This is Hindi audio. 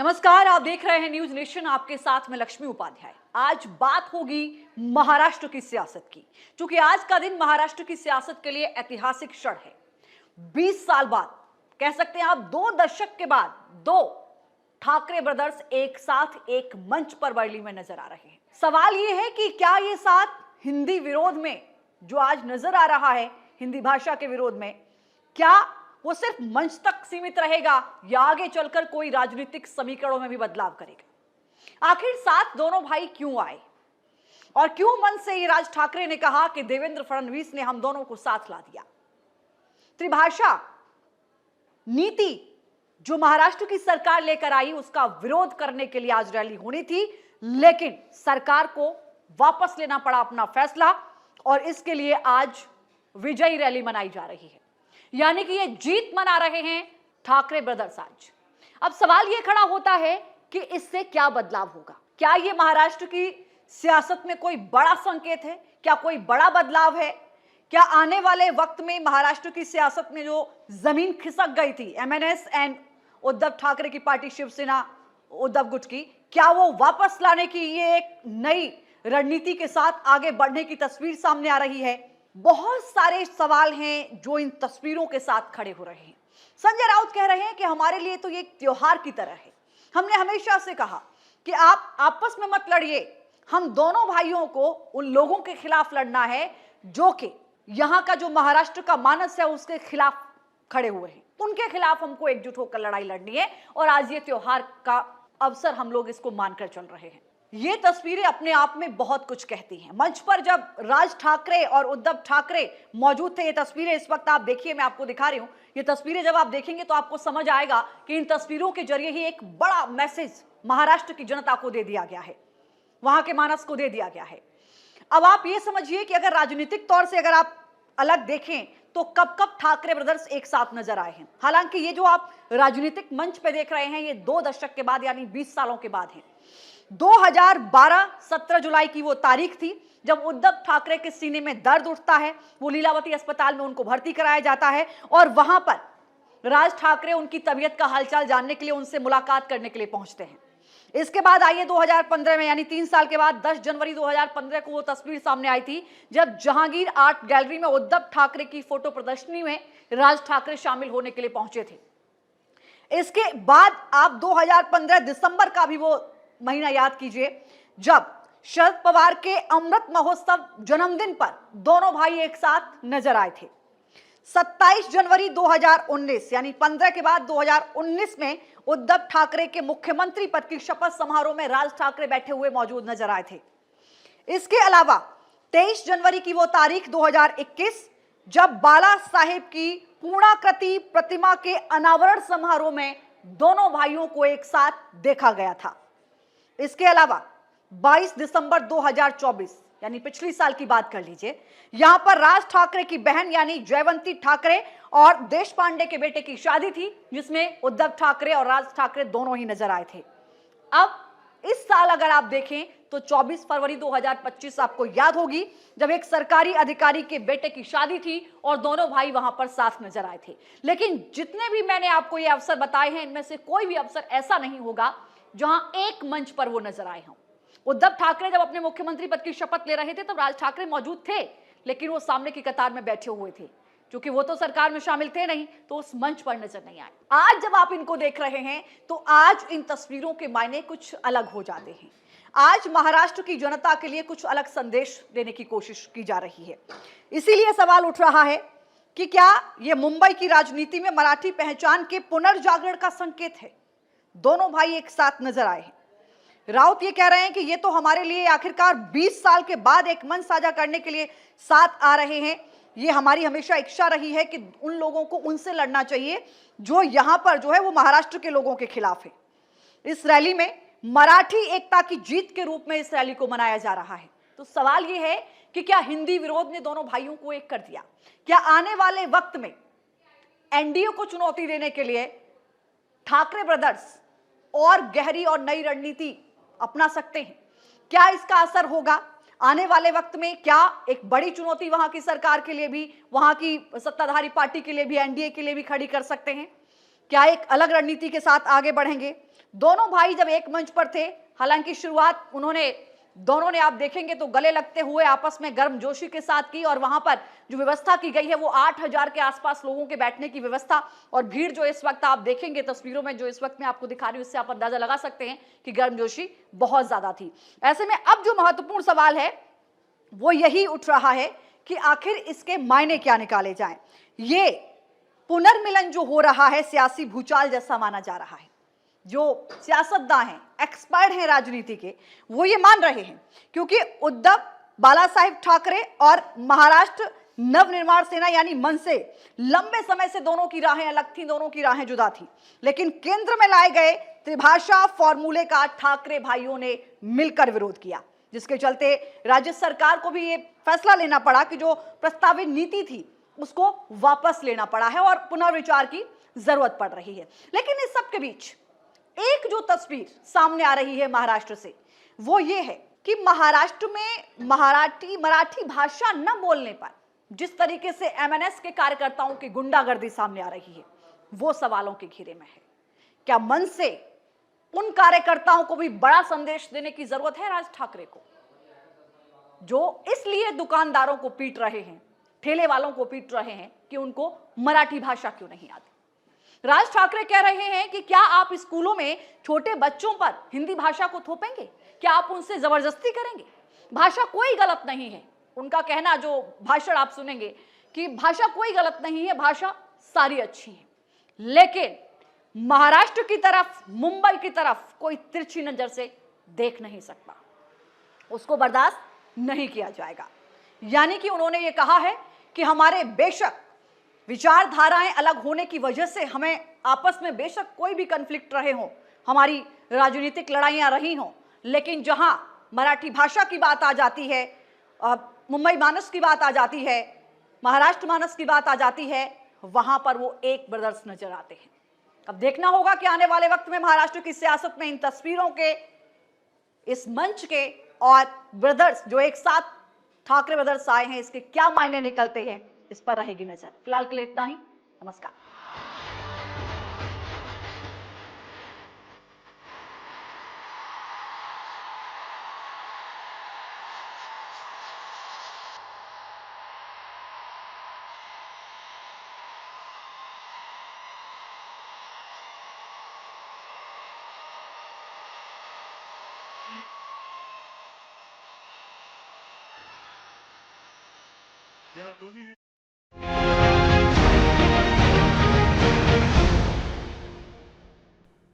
नमस्कार, आप देख रहे हैं न्यूज नेशन। आपके साथ में लक्ष्मी उपाध्याय। आज बात होगी महाराष्ट्र की सियासत की, क्योंकि आज का दिन महाराष्ट्र की सियासत के लिए ऐतिहासिक क्षण है। 20 साल बाद, कह सकते हैं आप 2 दशक के बाद, 2 ठाकरे ब्रदर्स एक साथ एक मंच पर वर्ली में नजर आ रहे हैं। सवाल यह है कि क्या ये साथ हिंदी विरोध में जो आज नजर आ रहा है, हिंदी भाषा के विरोध में, क्या वो सिर्फ मंच तक सीमित रहेगा या आगे चलकर कोई राजनीतिक समीकरणों में भी बदलाव करेगा? आखिर साथ दोनों भाई क्यों आए और क्यों मन से ये राज ठाकरे ने कहा कि देवेंद्र फडणवीस ने हम दोनों को साथ ला दिया? त्रिभाषा नीति जो महाराष्ट्र की सरकार लेकर आई, उसका विरोध करने के लिए आज रैली होनी थी, लेकिन सरकार को वापस लेना पड़ा अपना फैसला और इसके लिए आज विजयी रैली मनाई जा रही है। यानी कि ये जीत मना रहे हैं ठाकरे ब्रदर्स आज। अब सवाल ये खड़ा होता है कि इससे क्या बदलाव होगा? क्या ये महाराष्ट्र की सियासत में कोई बड़ा संकेत है? क्या कोई बड़ा बदलाव है? क्या आने वाले वक्त में महाराष्ट्र की सियासत में जो जमीन खिसक गई थी एमएनएस एंड उद्धव ठाकरे की पार्टी शिवसेना उद्धव गुट की, क्या वो वापस लाने की ये एक नई रणनीति के साथ आगे बढ़ने की तस्वीर सामने आ रही है? बहुत सारे सवाल हैं जो इन तस्वीरों के साथ खड़े हो रहे हैं। संजय राउत कह रहे हैं कि हमारे लिए तो ये एक त्योहार की तरह है। हमने हमेशा से कहा कि आप आपस में मत लड़िए, हम दोनों भाइयों को उन लोगों के खिलाफ लड़ना है जो कि यहाँ का जो महाराष्ट्र का मानस है उसके खिलाफ खड़े हुए हैं। उनके खिलाफ हमको एकजुट होकर लड़ाई लड़नी है और आज ये त्योहार का अवसर हम लोग इसको मानकर चल रहे हैं। ये तस्वीरें अपने आप में बहुत कुछ कहती हैं। मंच पर जब राज ठाकरे और उद्धव ठाकरे मौजूद थे, ये तस्वीरें इस वक्त आप देखिए, मैं आपको दिखा रही हूं। ये तस्वीरें जब आप देखेंगे तो आपको समझ आएगा कि इन तस्वीरों के जरिए ही एक बड़ा मैसेज महाराष्ट्र की जनता को दे दिया गया है, वहां के मानस को दे दिया गया है। अब आप ये समझिए कि अगर राजनीतिक तौर से अगर आप अलग देखें तो कब कब ठाकरे ब्रदर्स एक साथ नजर आए हैं। हालांकि ये जो आप राजनीतिक मंच पे देख रहे हैं, ये 2 दशक के बाद यानी 20 सालों के बाद है। 2012 17 जुलाई की वो तारीख थी जब उद्धव ठाकरे के सीने में दर्द उठता है। वो लीलावती अस्पताल में उनको भर्ती कराया जाता है और वहां पर राज ठाकरे उनकी तबीयत का हालचाल जानने के लिए, उनसे मुलाकात करने के लिए पहुंचते हैं। इसके बाद आइए 2015 में, यानी 3 साल के बाद 10 जनवरी 2015 को वो तस्वीर सामने आई थी जब जहांगीर आर्ट गैलरी में उद्धव ठाकरे की फोटो प्रदर्शनी में राज ठाकरे शामिल होने के लिए पहुंचे थे। इसके बाद आप 2015 दिसंबर का भी वो महीना याद कीजिए जब शरद पवार के अमृत महोत्सव जन्मदिन पर दोनों भाई एक साथ नजर आए थे। 27 जनवरी 2019 यानी 15 के बाद 2019 में उद्धव ठाकरे के मुख्यमंत्री पद की शपथ समारोह में राज ठाकरे बैठे हुए मौजूद नजर आए थे। इसके अलावा 23 जनवरी की वो तारीख 2021 जब बाला साहेब की पूर्णाकृति प्रतिमा के अनावरण समारोह में दोनों भाइयों को एक साथ देखा गया था। इसके अलावा 22 दिसंबर 2024 यानी पिछली साल की बात कर लीजिए, यहां पर राज ठाकरे की बहन यानी जयवंती ठाकरे और देश पांडे के बेटे की शादी थी जिसमें उद्धव ठाकरे और राज ठाकरे दोनों ही नजर आए थे। अब इस साल अगर आप देखें तो 24 फरवरी 2025 आपको याद होगी जब एक सरकारी अधिकारी के बेटे की शादी थी और दोनों भाई वहां पर साथ नजर आए थे। लेकिन जितने भी मैंने आपको ये अवसर बताए हैं, इनमें से कोई भी अवसर ऐसा नहीं होगा जहां एक मंच पर वो नजर आए हों। उद्धव ठाकरे जब अपने मुख्यमंत्री पद की शपथ ले रहे थे तब राज ठाकरे मौजूद थे, लेकिन वो सामने की कतार में बैठे हुए थे। क्योंकि वो तो सरकार में शामिल थे नहीं, तो उस मंच पर नजर नहीं आए। आज जब आप इनको देख रहे हैं तो आज इन तस्वीरों के मायने कुछ अलग हो जाते हैं। आज महाराष्ट्र की जनता के लिए कुछ अलग संदेश देने की कोशिश की जा रही है। इसीलिए सवाल उठ रहा है कि क्या यह मुंबई की राजनीति में मराठी पहचान के पुनर्जागरण का संकेत है? दोनों भाई एक साथ नजर आए हैं। राउत ये कह रहे हैं कि ये तो हमारे लिए आखिरकार 20 साल के बाद एक मंच साझा करने के लिए साथ आ रहे हैं। ये हमारी हमेशा इच्छा रही है कि उन लोगों को उनसे लड़ना चाहिए जो यहां पर जो है वो महाराष्ट्र के लोगों के खिलाफ है। इस रैली में मराठी एकता की जीत के रूप में इस रैली को मनाया जा रहा है। तो सवाल ये है कि क्या हिंदी विरोध ने दोनों भाइयों को एक कर दिया? क्या आने वाले वक्त में एनडीए को चुनौती देने के लिए ठाकरे ब्रदर्स और गहरी और नई रणनीति अपना सकते हैं? क्या इसका असर होगा आने वाले वक्त में? क्या एक बड़ी चुनौती वहां की सरकार के लिए भी, वहां की सत्ताधारी पार्टी के लिए भी, एनडीए के लिए भी खड़ी कर सकते हैं? क्या एक अलग रणनीति के साथ आगे बढ़ेंगे? दोनों भाई जब एक मंच पर थे, हालांकि शुरुआत दोनों ने आप देखेंगे तो गले लगते हुए आपस में गर्मजोशी के साथ की, और वहां पर जो व्यवस्था की गई है वो 8,000 के आसपास लोगों के बैठने की व्यवस्था, और भीड़ जो इस वक्त आप देखेंगे तस्वीरों में, जो इस वक्त मैं आपको दिखा रही हूं, उससे आप अंदाजा लगा सकते हैं कि गर्मजोशी बहुत ज्यादा थी। ऐसे में अब जो महत्वपूर्ण सवाल है वो यही उठ रहा है कि आखिर इसके मायने क्या निकाले जाएं। ये पुनर्मिलन जो हो रहा है सियासी भूचाल जैसा माना जा रहा है। जो सियासतदान हैं, एक्सपर्ट हैं राजनीति के, वो ये मान रहे हैं, क्योंकि उद्धव बाला साहेब ठाकरे और महाराष्ट्र नवनिर्माण सेना यानी मनसे, लंबे समय से दोनों की राहें अलग थी, दोनों की राहें जुदा थी, लेकिन केंद्र में लाए गए त्रिभाषा फॉर्मूले का ठाकरे भाइयों ने मिलकर विरोध किया, जिसके चलते राज्य सरकार को भी ये फैसला लेना पड़ा कि जो प्रस्तावित नीति थी उसको वापस लेना पड़ा है और पुनर्विचार की जरूरत पड़ रही है। लेकिन इस सब के बीच एक जो तस्वीर सामने आ रही है महाराष्ट्र से, वो ये है कि महाराष्ट्र में मराठी भाषा न बोलने पर जिस तरीके से एमएनएस के कार्यकर्ताओं की गुंडागर्दी सामने आ रही है, वो सवालों के घेरे में है। क्या मन से उन कार्यकर्ताओं को भी बड़ा संदेश देने की जरूरत है राज ठाकरे को, जो इसलिए दुकानदारों को पीट रहे हैं, ठेले वालों को पीट रहे हैं कि उनको मराठी भाषा क्यों नहीं आती। राज ठाकरे कह रहे हैं कि क्या आप स्कूलों में छोटे बच्चों पर हिंदी भाषा को थोपेंगे, क्या आप उनसे जबरदस्ती करेंगे। भाषा कोई गलत नहीं है, उनका कहना, जो भाषण आप सुनेंगे कि भाषा कोई गलत नहीं है, भाषा सारी अच्छी है, लेकिन महाराष्ट्र की तरफ, मुंबई की तरफ कोई तिरछी नजर से देख नहीं सकता, उसको बर्दाश्त नहीं किया जाएगा। यानी कि उन्होंने ये कहा है कि हमारे बेशक विचारधाराएं अलग होने की वजह से हमें आपस में बेशक कोई भी कन्फ्लिक्ट रहे हों, हमारी राजनीतिक लड़ाइयां रही हों, लेकिन जहां मराठी भाषा की बात आ जाती है, मुंबई मानस की बात आ जाती है, महाराष्ट्र मानस की बात आ जाती है, वहां पर वो एक ब्रदर्स नजर आते हैं। अब देखना होगा कि आने वाले वक्त में महाराष्ट्र की सियासत में इन तस्वीरों के, इस मंच के और ब्रदर्स जो एक साथ ठाकरे ब्रदर्स आए हैं, इसके क्या मायने निकलते हैं, इस पर रहेगी नजर। फिलहाल के लिए इतना ही, नमस्कार। या दोन्ही